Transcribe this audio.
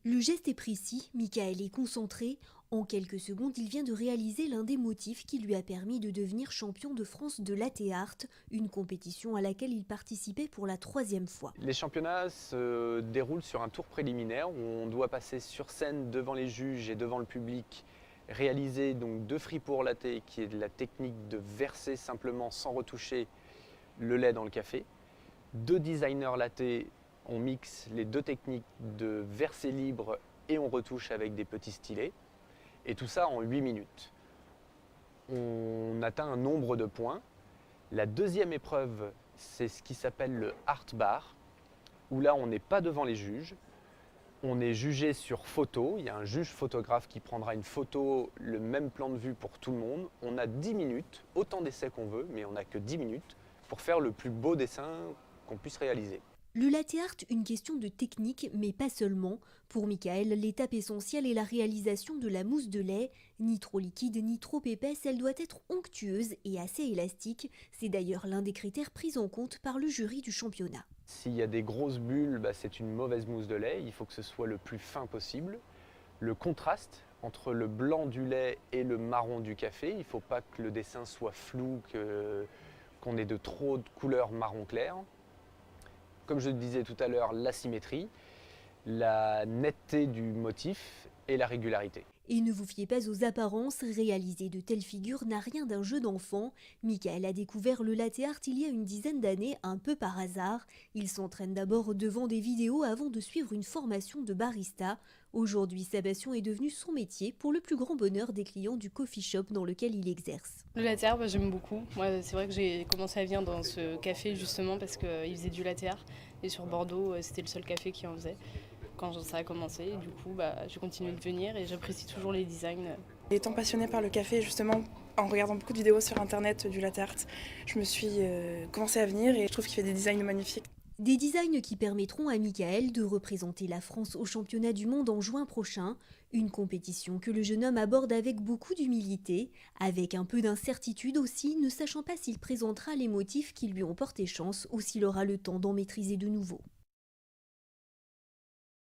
Le geste est précis, Michael est concentré. En quelques secondes, il vient de réaliser l'un des motifs qui lui a permis de devenir champion de France de latte art, une compétition à laquelle il participait pour la troisième fois. Les championnats se déroulent sur un tour préliminaire où on doit passer sur scène devant les juges et devant le public, réaliser donc 2 fripours latte, qui est la technique de verser simplement sans retoucher le lait dans le café. 2 designers latte, on mixe les 2 techniques de verser libre et on retouche avec des petits stylets. Et tout ça en 8 minutes. On atteint un nombre de points. La deuxième épreuve, c'est ce qui s'appelle le Art Bar, où là on n'est pas devant les juges. On est jugé sur photo. Il y a un juge photographe qui prendra une photo, le même plan de vue pour tout le monde. On a 10 minutes, autant d'essais qu'on veut, mais on n'a que 10 minutes pour faire le plus beau dessin qu'on puisse réaliser. Le latte art, une question de technique, mais pas seulement. Pour Michael, l'étape essentielle est la réalisation de la mousse de lait. Ni trop liquide, ni trop épaisse, elle doit être onctueuse et assez élastique. C'est d'ailleurs l'un des critères pris en compte par le jury du championnat. S'il y a des grosses bulles, c'est une mauvaise mousse de lait. Il faut que ce soit le plus fin possible. Le contraste entre le blanc du lait et le marron du café, il ne faut pas que le dessin soit flou, qu'on ait de trop de couleurs marron clair. Comme je le disais tout à l'heure, la symétrie, la netteté du motif et la régularité. Et ne vous fiez pas aux apparences, réaliser de telles figures n'a rien d'un jeu d'enfant. Michael a découvert le latte art il y a une dizaine d'années, un peu par hasard. Il s'entraîne d'abord devant des vidéos avant de suivre une formation de barista. Aujourd'hui, sa passion est devenue son métier pour le plus grand bonheur des clients du coffee shop dans lequel il exerce. Le latte art, j'aime beaucoup. Moi, c'est vrai que j'ai commencé à venir dans ce café justement parce qu'il faisait du latte art. Et sur Bordeaux, c'était le seul café qui en faisait quand ça a commencé. Et du coup, j'ai continué de venir et j'apprécie toujours les designs. Étant passionnée par le café, justement, en regardant beaucoup de vidéos sur internet du latte art, je me suis commencé à venir et je trouve qu'il fait des designs magnifiques. Des designs qui permettront à Michael de représenter la France au championnat du monde en juin prochain, une compétition que le jeune homme aborde avec beaucoup d'humilité, avec un peu d'incertitude aussi, ne sachant pas s'il présentera les motifs qui lui ont porté chance ou s'il aura le temps d'en maîtriser de nouveau.